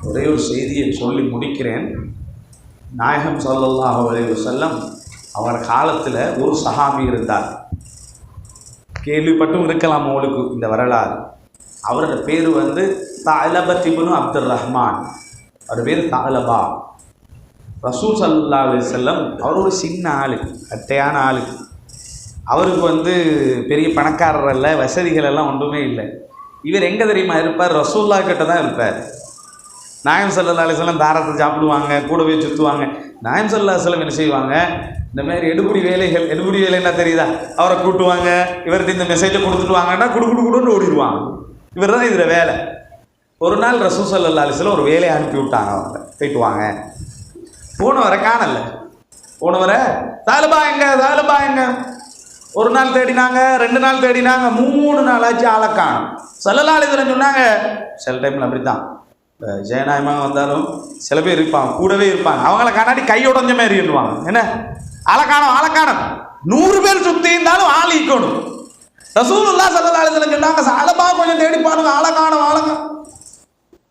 ஒரே ஒரு செய்தியை சொல்லி முடிக்கிறேன். நாயகம் ஸல்லல்லாஹு அலைஹி வஸல்லம் அவர் காலத்தில் ஒரு சஹாபி இருந்தார். கேள்விப்பட்டும் இருக்கலாம் உங்களுக்கு இந்த வரலாறு. அவரோட பேர் தஅலபத் இப்னு அப்துர் ரஹ்மான். அவர் பேர் தஅலபா. ரசூல் ஸல்லல்லாஹு அலைஹி வஸல்லம் அவர் ஒரு சின்ன ஆளு, அட்டையான ஆளு. அவருக்கு பெரிய பணக்காரர் அல்ல, வசதிகள் எல்லாம் ஒன்றுமே இல்லை. இவர் எங்கே தெரியுமா இருப்பார்? ரசூல்லா கிட்ட தான் இருப்பார். நாயகம் ஸல்லல்லாஹு அலைஹி வஸல்லம் தாரத்தை சாப்பிடுவாங்க, கூடவே சுற்றுவாங்க. நாயகம் ஸல்லல்லாஹு அலைஹி வஸல்லம் என்ன செய்வாங்க? இந்த மாதிரி எடுபடி வேலை என்ன தெரியுதா, அவரை கூட்டுவாங்க, இவர்கிட்ட இந்த மெசேஜை கொடுத்துட்டு வாங்கன்னா குடுன்னு ஓடிடுவாங்க. இவர் தான் இதில் வேலை. ஒரு நாள் ரசூல் ஸல்லல்லாஹு அலைஹி வஸல்லம் ஒரு வேலையை அனுப்பி விட்டாங்க. அவங்க போயிட்டு வாங்க. போனவரை காணல. போனவரை தாலிபா எங்க? ஒரு நாள் தேடினாங்க, 2 நாள் தேடினாங்க, 3 நாள் ஆச்சு, ஆளை காணும். ஸல்லல்லாஹு அலைஹி வஸல்லம் சொன்னாங்க, சில டைமில் அப்படித்தான் ஜெயநாயகமாக வந்தாலும் சில பேர் இருப்பாங்க, கூடவே இருப்பாங்க, அவங்கள கண்ணாடி கையுடஞ்ச மாதிரி இருப்பாங்க. என்ன ஆளை காணும் 100 பேர் சுற்றி இருந்தாலும் ஆள் ஈக்கணும். ரசூலுல்லாஹி ஸல்லல்லாஹு அலைஹி வஸல்லம் சொன்னாங்க, சாலபா கொஞ்சம் தேடி பாருங்க, ஆளை காணும்.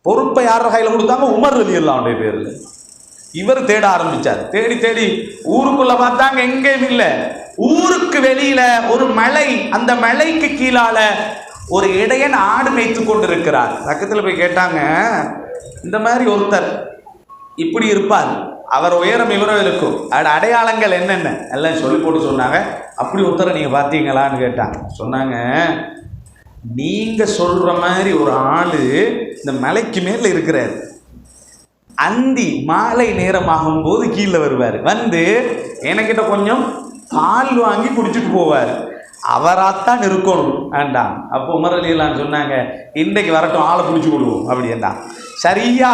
பொறுப்பை யார கையில் கொடுத்தாங்க? உமர் ரலியல்லாஹு அன்ஹு பேரில். இவர் தேட ஆரம்பிச்சார். தேடி ஊருக்குள்ள பார்த்தாங்க, எங்கேயும் இல்லை. ஊருக்கு வெளியில ஒரு மலை, அந்த மலைக்கு கீழால ஒரு இடையன் ஆடு மேய்த்து கொண்டிருக்கிறார். பக்கத்தில் போய் கேட்டாங்க, இந்த மாதிரி ஒருத்தர் இப்படி இருப்பார், அவர் உயரம் இவரோ இருக்கும், அடையாளங்கள் என்னென்ன எல்லாம் சொல்லி போட்டு சொன்னாங்க. அப்படி ஒருத்தரை நீங்கள் பார்த்தீங்களான்னு கேட்டாங்க. சொன்னாங்க, நீங்கள் சொல்கிற மாதிரி ஒரு ஆள் இந்த மலைக்கு மேலே இருக்கிறார். அந்தி மாலை நேரமாகும் போது கீழே வருவார். என்கிட்ட கொஞ்சம் பால் வாங்கி குடிச்சிட்டு போவார். அவராத்தான் இருக்கணும் வேண்டாம். அப்போ உமர் ரலியல்லாஹு சொன்னாங்க, இன்றைக்கு வரட்டும், ஆளை பிடிச்சி விடுவோம் அப்படின்னா. சரியா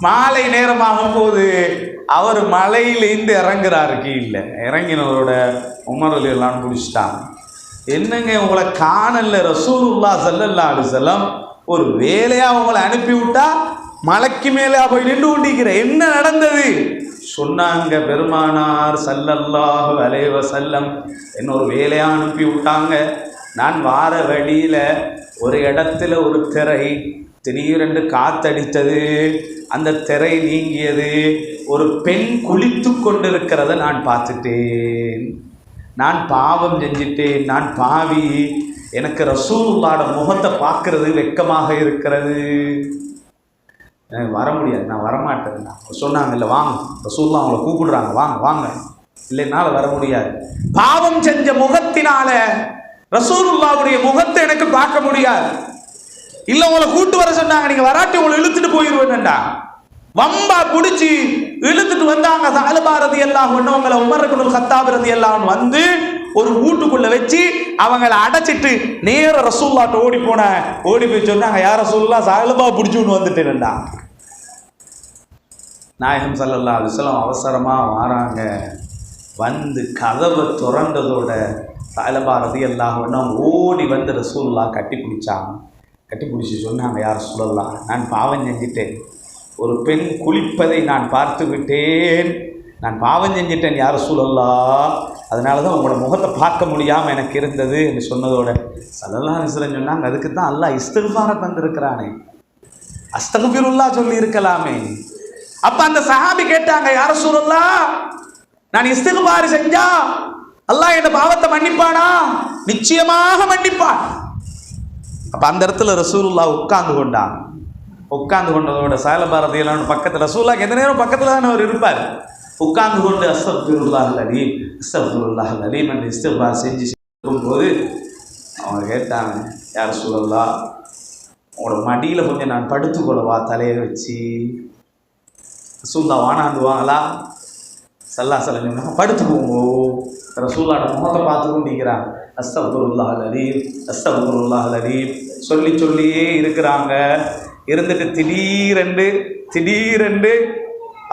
மாலை நேரமாகும் போது அவர் மலையிலேருந்து இறங்குறாரு. கீழே இறங்கினவரோட உமர் ரலியல்லாஹு பிடிச்சிட்டாங்க. என்னங்க உங்களை காணல, ரசூலுல்லாஹி ஸல்லல்லாஹு அலைஹி வஸல்லம் ஒரு வேலையாக உங்களை அனுப்பி விட்டா மலைக்கு மேலே போய் நின்று கொண்டிருக்கிற, என்ன நடந்தது? சொன்னாங்க, பெருமானார் ஸல்லல்லாஹு அலைஹி வஸல்லம் என்ன ஒரு வேலையாக அனுப்பி விட்டாங்க. நான் வார வழியில் ஒரு இடத்துல ஒரு திரை, திடீரென்று காத்தடித்தது, அந்த திரை நீங்கியது, ஒரு பெண் குளித்து கொண்டிருக்கிறத நான் பார்த்துட்டேன். நான் பாவம் செஞ்சிட்டேன், நான் பாவி, எனக்கு ரசூலுல்லாஹ்வோட முகத்தை பார்க்கறது வெட்கமாக இருக்கிறது, எனக்கு வர முடியாது, நான் வரமாட்டேன். சொன்னாங்க, இல்லை வாங்க, ரசூலுல்லாஹ் அவங்கள கூப்பிடுறாங்க, வாங்க வாங்க, இல்லை என்னால் வர முடியாது. பாவம் செஞ்ச முகத்தினால ரசூலுல்லாஹ்வுடைய முகத்தை எனக்கு பார்க்க முடியாது. இல்லை உங்களை கூட்டு வர சொன்னாங்க, நீங்க வராட்டி உங்களை இழுத்துட்டு போயிடுவேன்டா. வம்பா பிடிச்சி இழுத்துட்டு வந்தாங்க. சஅலபா ரலியல்லாஹு அன்ஹு அவங்கள உமர் இப்னுல் கத்தாப் ரலியல்லாஹு அன்ஹு வந்து ஒரு வீட்டுக்குள்ள வச்சு அவங்கள அடைச்சிட்டு நேர ரசூலுல்லாஹ்ட்ட ஓடி போய் சொன்னாங்க, யா ரசூலுல்லாஹ், சஅலபா பிடிச்சுன்னு வந்துட்டேன்டா. நாயகம் ஸல்லல்லாஹு அலைஹி வஸல்லம் அவசரமா வராங்க. வந்து கதவை திறந்ததோட சஅலபா ரலியல்லாஹு அன்ஹு ஓடி வந்து ரசூலுல்லாஹ் கட்டி பிடிச்சி சொன்னாங்க, யா ரசூலுல்லாஹ், நான் பாவம் செஞ்சிட்டேன், ஒரு பெண் குளிப்பதை நான் பார்த்து விட்டேன், நான் பாவம் செஞ்சிட்டேன் யா ரசூலுல்லாஹ், அதனால தான் உங்களோட முகத்தை பார்க்க முடியாமல் எனக்கு இருந்தது என்று சொன்னதோட ஸல்லல்லாஹு அலைஹி வஸல்லம் சொன்னாங்க, அதுக்கு தான் அல்லாஹ் இஸ்திக்ஃபாரை தந்திருக்கிறானே, அஸ்தக்ஃபிருல்லாஹ் சொல்லி இருக்கலாமே. அப்போ அந்த சஹாபி கேட்டாங்க, யா ரசூலுல்லாஹ், நான் இஸ்திக்ஃபார் செஞ்சா அல்லாஹ் என் பாவத்தை மன்னிப்பானா? நிச்சயமாக மன்னிப்பான். அப்போ அந்த இடத்துல ரசூலுல்லாஹ் உட்கார்ந்து கொண்டதோட சஅலபா ரலியல்லாஹு அன்ஹு பக்கத்தில், ரசூலுல்லாஹ் எந்த நேரம் பக்கத்தில் தான் அவர் இருப்பார், உட்கார்ந்து கொண்டு அஸ்தக்ஃபிருல்லாஹல் அலீம் அஸ்தக்ஃபிருல்லாஹல் அலீம் என்று இஸ்திக்ஃபார் செஞ்சு இருக்கும்போது அவங்க கேட்டாங்க, யா ரசூலுல்லாஹ், உங்களோட மடியில் கொஞ்சம் நான் படுத்துக்கொள்ளவா தலையை வச்சு? ரசூலுல்லாஹ் வானாண்டுவாங்களா? ஸல்லல்லாஹு அலைஹி வஸல்லம் படுத்துக்கோங்கோ. ரசூலுல்லாஹ்வோட முகத்தை பார்த்து கொண்டிருக்கிறாங்க. அஸ்தக்ஃபிருல்லாஹல் அலீம் அஸ்தக்ஃபிருல்லாஹல் அலீம் சொல்லியே இருக்கிறாங்க. இருந்துட்டு திடீரென்று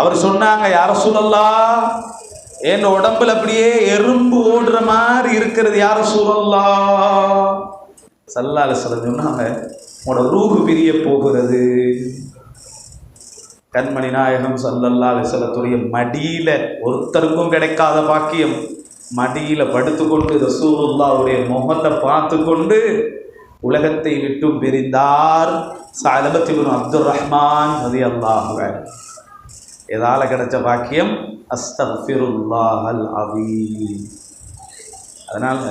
அவர் சொன்னாங்க, யா ரசூலல்லாஹ், என் உடம்புல அப்படியே எறும்பு ஓடுற மாதிரி இருக்கிறது யா ரசூலல்லாஹ். ஸல்லல்லாஹு அலைஹி வஸல்லம் சொன்னாங்க, உன்னோட ரூஹு பிரிய போகிறது. கண்மணி நாயகம் ஸல்லல்லாஹு அலைஹி வஸல்லத்துடைய மடியில, ஒருத்தருக்கும் கிடைக்காத பாக்கியம், மடியில படுத்துக்கொண்டு ரசூலுல்லாஹ்வுடைய முகத்தை பார்த்து கொண்டு உலகத்தை விட்டும் பிரிந்தார் ஸஅலபத் இப்னு அப்துர் ரஹ்மான் ரலியல்லாஹு அன்ஹு. எதால கிடைச்ச பாக்கியம்? அஸ்தக்ஃபிருல்லாஹல் அஸீம். அதனால்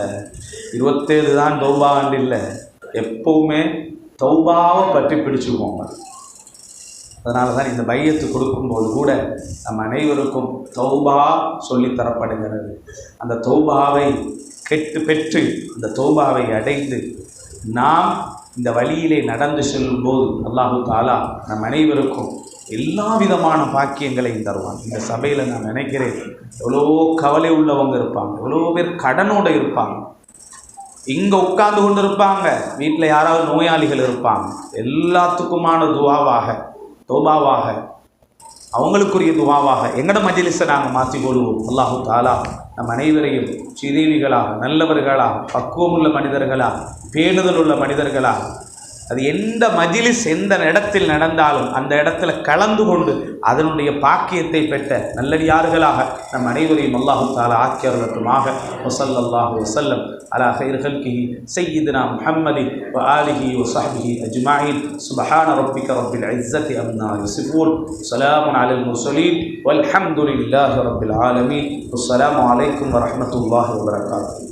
27 தான் தௌபா ஆண்டு இல்லை, எப்பவுமே தௌபாவை பற்றி பிடிச்சுக்குவோங்க. அதனால தான் இந்த பையத்து கொடுக்கும்போது கூட நம் அனைவருக்கும் தௌபா சொல்லித்தரப்படுகிறது. அந்த தௌபாவை பெற்று அந்த தௌபாவை அடைந்து நாம் இந்த வழியிலே நடந்து செல்லும்போது அல்லாஹு தஆலா நம் அனைவருக்கும் எல்லா விதமான பாக்கியங்களையும் தருவான். இந்த சபையில் நான் நினைக்கிறேன், எவ்வளோ கவலை உள்ளவங்க இருப்பாங்க, எவ்வளோ பேர் கடனோடு இருப்பாங்க, இங்கே உட்கார்ந்து கொண்டு இருப்பாங்க, வீட்டில் யாராவது நோயாளிகள் இருப்பாங்க. எல்லாத்துக்குமான துவாவாக, தௌபாவாக, அவங்களுக்குரிய துவாவாக எங்கட மஜ்லிஸை நாங்கள் மாற்றிக்கொள்வோம். அல்லாஹு தஆலா நம் அனைவரையும் சீதேவிகளாக, நல்லவர்களாக, பக்குவமுள்ள மனிதர்களாக, பேணுதல் உள்ள மனிதர்களாக, அது எந்த மஜ்லிஸ் எந்த இடத்தில் நடந்தாலும் அந்த இடத்துல கலந்து கொண்டு அதனுடைய பாக்கியத்தை பெற்ற நல்லடியார்களாக நம் அனைவரையும் அல்லாஹு தஆலா ஆக்கி அருளட்டுமாக. வஸல்லல்லாஹு வஸல்லம் அலா கைர் ஹல்கிஹி சய்யிதுனா முஹம்மதின் வ ஆலிஹி வ ஸஹ்பிஹி அஜ்மஈன். சுப்ஹான ரப்பிக ரப்பில் இஸ்ஸத்தி அம்மா யசிஃபூன், ஸலாமுன் அலல் முர்ஸலீன் வல்ஹம்துலில்லாஹி ரப்பில் ஆலமீன். அஸ்ஸலாமு அலைக்கும் வ ரஹ்மத்துல்லாஹி வ பரகாத்துஹு.